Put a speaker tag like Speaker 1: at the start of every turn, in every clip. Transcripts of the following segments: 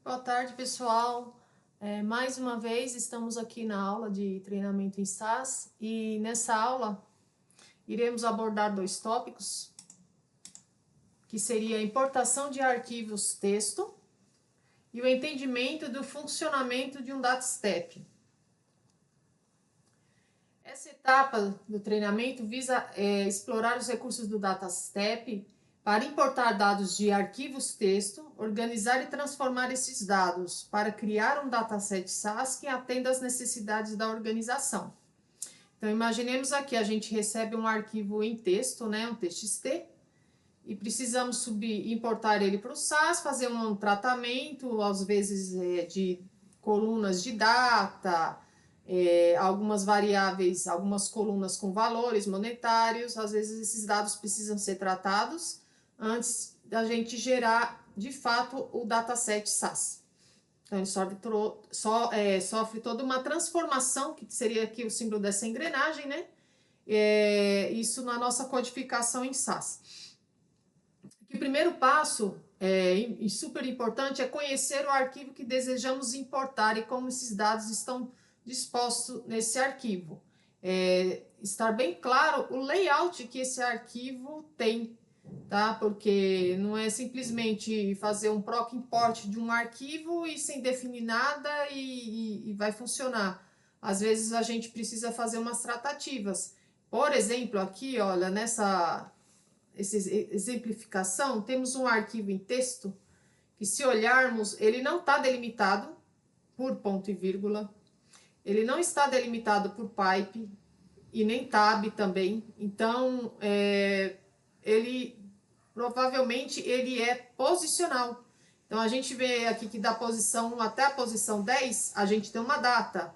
Speaker 1: Boa tarde, pessoal. Mais uma vez estamos aqui na aula de treinamento em SAS e nessa aula iremos abordar dois tópicos, que seria a importação de arquivos texto e o entendimento do funcionamento de um DataStep. Essa etapa do treinamento visa explorar os recursos do DataStep para importar dados de arquivos texto, organizar e transformar esses dados para criar um dataset SAS que atenda às necessidades da organização. Então, imaginemos aqui, a gente recebe um arquivo em texto, né, um TXT, e precisamos importar ele para o SAS, fazer um tratamento, às vezes de colunas de data, algumas variáveis, algumas colunas com valores monetários, às vezes esses dados precisam ser tratados antes da gente gerar, de fato, o dataset SAS. Então, ele sofre toda uma transformação, que seria aqui o símbolo dessa engrenagem, né? Isso na nossa codificação em SAS. O primeiro passo, e super importante, é conhecer o arquivo que desejamos importar e como esses dados estão dispostos nesse arquivo. Estar bem claro o layout que esse arquivo tem, tá? Porque não é simplesmente fazer um proc import de um arquivo e sem definir nada e vai funcionar. Às vezes a gente precisa fazer umas tratativas. Por exemplo, aqui, olha, nessa exemplificação, temos um arquivo em texto que, se olharmos, ele não está delimitado por ponto e vírgula, ele não está delimitado por pipe e nem tab também. Então, provavelmente ele é posicional. Então, a gente vê aqui que da posição 1 até a posição 10, a gente tem uma data.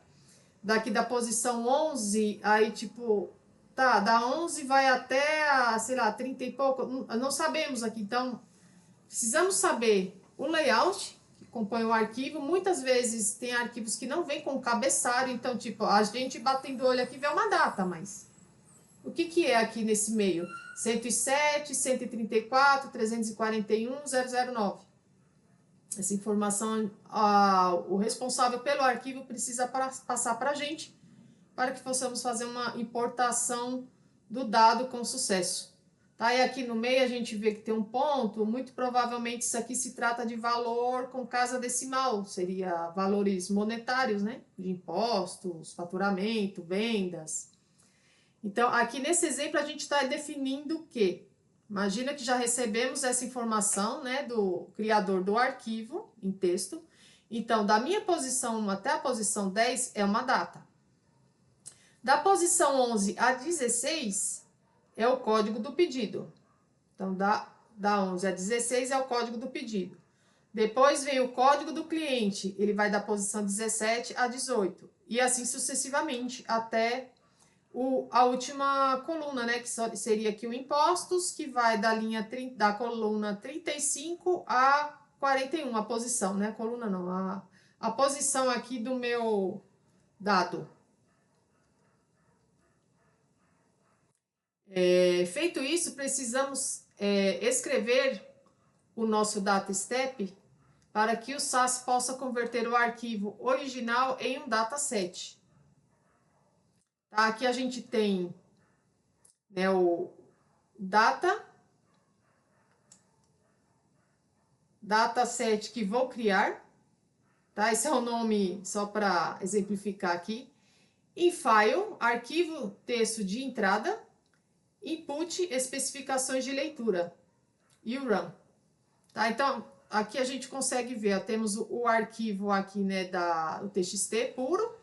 Speaker 1: Daqui da posição 11, aí tipo, tá, da 11 vai até, sei lá, 30 e pouco, não sabemos aqui. Então, precisamos saber o layout que compõe o arquivo. Muitas vezes tem arquivos que não vêm com cabeçalho, então, tipo, a gente batendo o olho aqui vê uma data, mas o que é aqui nesse meio? 107, 134, 341, 009. Essa informação, o responsável pelo arquivo precisa passar para a gente, para que possamos fazer uma importação do dado com sucesso. Tá? E aqui no meio a gente vê que tem um ponto, muito provavelmente isso aqui se trata de valor com casa decimal, seria valores monetários, né? De impostos, faturamento, vendas. Então, aqui nesse exemplo a gente está definindo que, imagina que já recebemos essa informação, né, do criador do arquivo em texto. Então, da minha posição 1 até a posição 10 é uma data. Da posição 11 a 16 é o código do pedido. Então, da 11 a 16 é o código do pedido. Depois vem o código do cliente, ele vai da posição 17 a 18. E assim sucessivamente, até a última coluna, né, que seria aqui o impostos, que vai da coluna 35 a 41, a posição, né, a coluna não, a posição aqui do meu dado. Feito isso, precisamos escrever o nosso DataStep para que o SAS possa converter o arquivo original em um dataset. Tá? Aqui a gente tem, né, o dataset que vou criar, tá? Esse é o nome só para exemplificar aqui. Em file, arquivo texto de entrada, input, especificações de leitura e o run. Tá? Então, aqui a gente consegue ver, ó, temos o arquivo aqui, né, o TXT puro,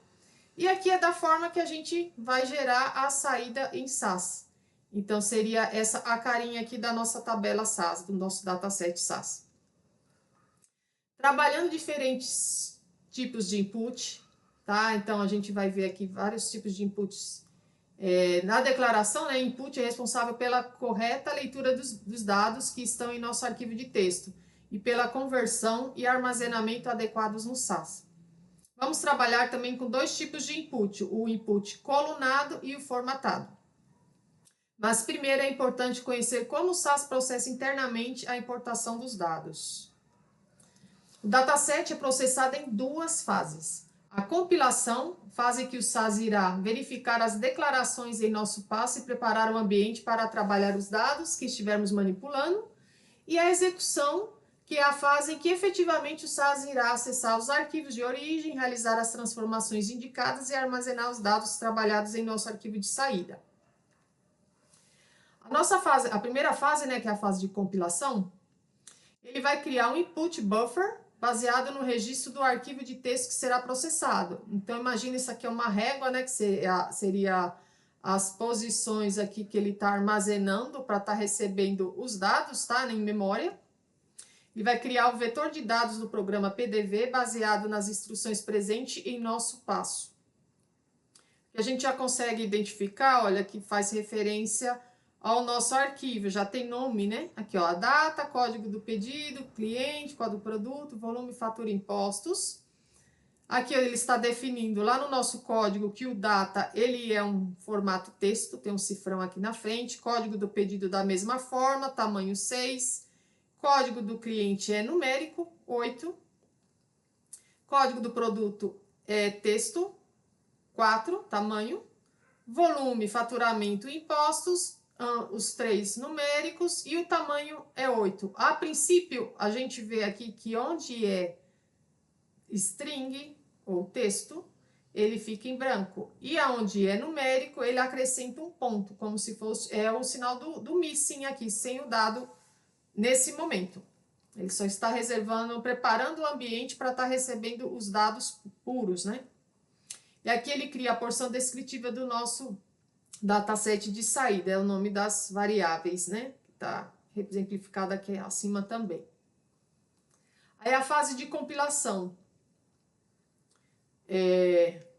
Speaker 1: e aqui é da forma que a gente vai gerar a saída em SAS. Então, seria essa a carinha aqui da nossa tabela SAS, do nosso dataset SAS. Trabalhando diferentes tipos de input, tá? Então, a gente vai ver aqui vários tipos de inputs. Na declaração, né, input é responsável pela correta leitura dos dados que estão em nosso arquivo de texto e pela conversão e armazenamento adequados no SAS. Vamos trabalhar também com dois tipos de input, o input colunado e o formatado. Mas primeiro é importante conhecer como o SAS processa internamente a importação dos dados. O dataset é processado em duas fases. A compilação, fase que o SAS irá verificar as declarações em nosso passo e preparar o ambiente para trabalhar os dados que estivermos manipulando. E a execução, que é a fase em que efetivamente o SAS irá acessar os arquivos de origem, realizar as transformações indicadas e armazenar os dados trabalhados em nosso arquivo de saída. A primeira fase, né, que é a fase de compilação, ele vai criar um input buffer baseado no registro do arquivo de texto que será processado. Então, imagina isso aqui é uma régua, né, que seria as posições aqui que ele está armazenando para estar recebendo os dados, tá, em memória. Ele vai criar o vetor de dados do programa PDV baseado nas instruções presentes em nosso passo. E a gente já consegue identificar, olha, que faz referência ao nosso arquivo, já tem nome, né? Aqui, ó, a data, código do pedido, cliente, código do produto, volume, fatura, impostos. Aqui ele está definindo lá no nosso código que o data, ele é um formato texto, tem um cifrão aqui na frente, código do pedido da mesma forma, tamanho 6, código do cliente é numérico, 8, código do produto é texto, 4, tamanho, volume, faturamento e impostos, os 3 numéricos, e o tamanho é 8. A princípio, a gente vê aqui que onde é string, ou texto, ele fica em branco. E aonde é numérico, ele acrescenta um ponto, como se fosse o sinal do missing aqui, sem o dado nesse momento. Ele só está preparando o ambiente para estar recebendo os dados puros, né? E aqui ele cria a porção descritiva do nosso dataset de saída, é o nome das variáveis, né? Que está exemplificado aqui acima também. Aí a fase de compilação.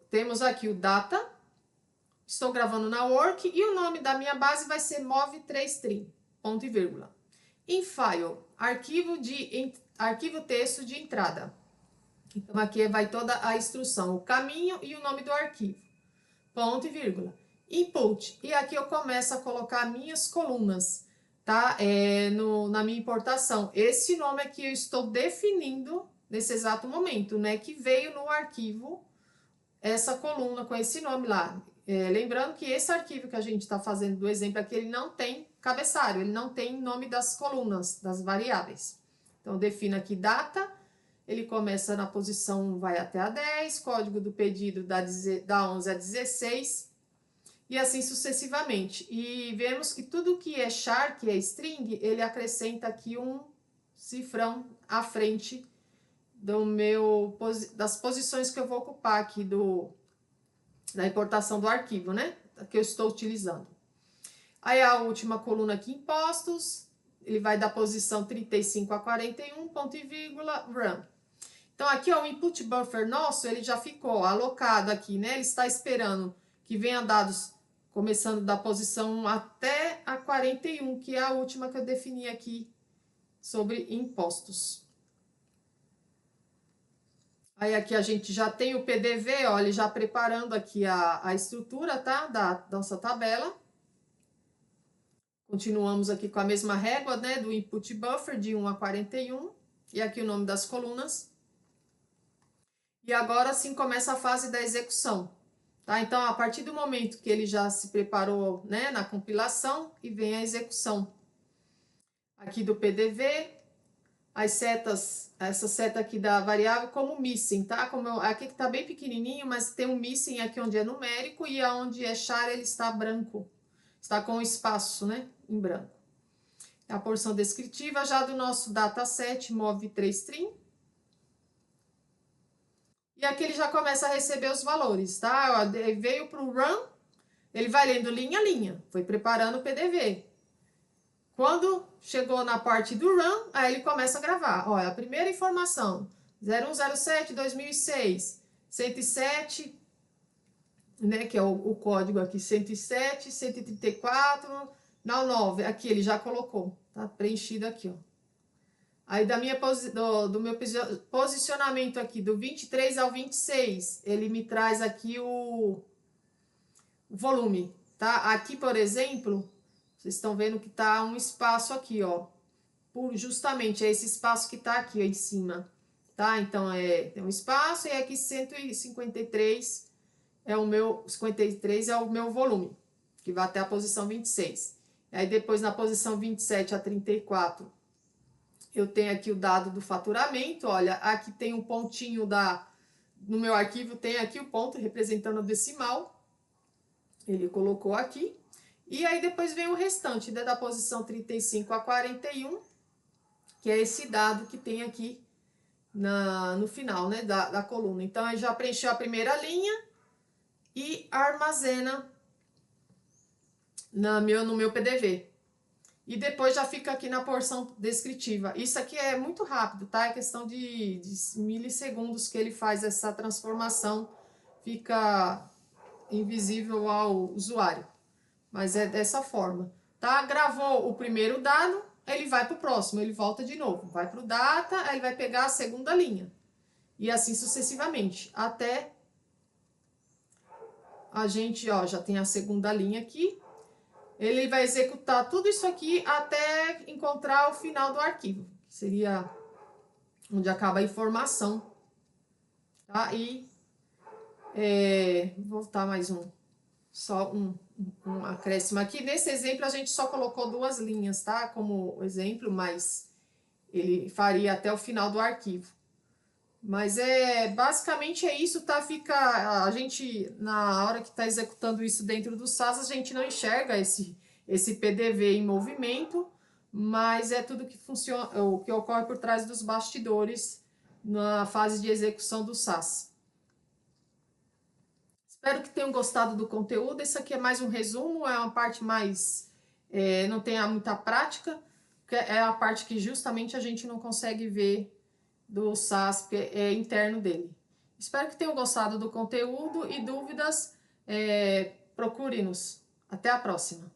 Speaker 1: Temos aqui o data, estou gravando na work, e o nome da minha base vai ser mov3trim, ponto e vírgula. Em file, arquivo texto de entrada. Então, aqui vai toda a instrução, o caminho e o nome do arquivo, ponto e vírgula. Input, e aqui eu começo a colocar minhas colunas, tá? Na minha importação. Esse nome aqui eu estou definindo nesse exato momento, né? Que veio no arquivo essa coluna com esse nome lá. Lembrando que esse arquivo que a gente está fazendo do exemplo aqui, ele não tem cabeçalho, ele não tem nome das colunas, das variáveis. Então, eu defino aqui data, ele começa na posição, vai até a 10, código do pedido da 11 a 16, e assim sucessivamente. E vemos que tudo que é char, que é string, ele acrescenta aqui um cifrão à frente das posições que eu vou ocupar aqui da importação do arquivo, né? Que eu estou utilizando. Aí a última coluna aqui, impostos, ele vai da posição 35 a 41, ponto e vírgula, run. Então aqui, ó, o input buffer nosso, ele já ficou alocado aqui, né? Ele está esperando que venha dados começando da posição 1 até a 41, que é a última que eu defini aqui sobre impostos. Aí aqui a gente já tem o PDV, ó, ele já preparando aqui a estrutura, tá? Da nossa tabela. Continuamos aqui com a mesma régua, né? Do input buffer de 1 a 41. E aqui o nome das colunas. E agora sim começa a fase da execução, tá? Então, a partir do momento que ele já se preparou, né, na compilação, e vem a execução. Aqui do PDV, as setas, essa seta aqui da variável como missing, tá? Aqui que tá bem pequenininho, mas tem um missing aqui onde é numérico e aonde é char ele está branco. Está com espaço, né, em branco. A porção descritiva já do nosso dataset mov3trim. E aqui ele já começa a receber os valores, tá? Ó, veio para o run, ele vai lendo linha a linha, foi preparando o PDV. Quando chegou na parte do run, aí ele começa a gravar. Olha, a primeira informação, 0107-2006, 107, né, que é o código aqui, 107, 134, não, 9, aqui ele já colocou, tá preenchido aqui, ó. Aí do meu posicionamento aqui, do 23 ao 26, ele me traz aqui o volume, tá? Aqui, por exemplo, vocês estão vendo que tá um espaço aqui, ó. Justamente é esse espaço que tá aqui, ó, em cima. tá? Então, tem um espaço e aqui 153 é o meu, 53 é o meu volume, que vai até a posição 26. Aí depois na posição 27 a 34, eu tenho aqui o dado do faturamento, olha, aqui tem um pontinho no meu arquivo tem aqui o ponto representando o decimal, ele colocou aqui. E aí depois vem o restante, né, da posição 35 a 41, que é esse dado que tem aqui no final, né, da coluna. Então, eu já preencheu a primeira linha e armazena no meu PDV. E depois já fica aqui na porção descritiva. Isso aqui é muito rápido, tá? É questão de milissegundos que ele faz essa transformação, fica invisível ao usuário. Mas é dessa forma, tá? Gravou o primeiro dado, ele vai para o próximo, ele volta de novo. Vai para o data, aí ele vai pegar a segunda linha. E assim sucessivamente, até a gente, ó, já tem a segunda linha aqui. Ele vai executar tudo isso aqui até encontrar o final do arquivo, que seria onde acaba a informação, tá? E vou voltar mais só um acréscimo aqui. Nesse exemplo, a gente só colocou 2 linhas, tá? Como exemplo, mas ele faria até o final do arquivo. Mas basicamente é isso, tá? A gente, na hora que está executando isso dentro do SAS, a gente não enxerga esse PDV em movimento, mas é tudo que funciona, o que ocorre por trás dos bastidores na fase de execução do SAS. Espero que tenham gostado do conteúdo. Isso aqui é mais um resumo, é uma parte mais, não tem muita prática, porque é a parte que justamente a gente não consegue ver do SAS, porque é interno dele. Espero que tenham gostado do conteúdo e dúvidas, procure-nos. Até a próxima!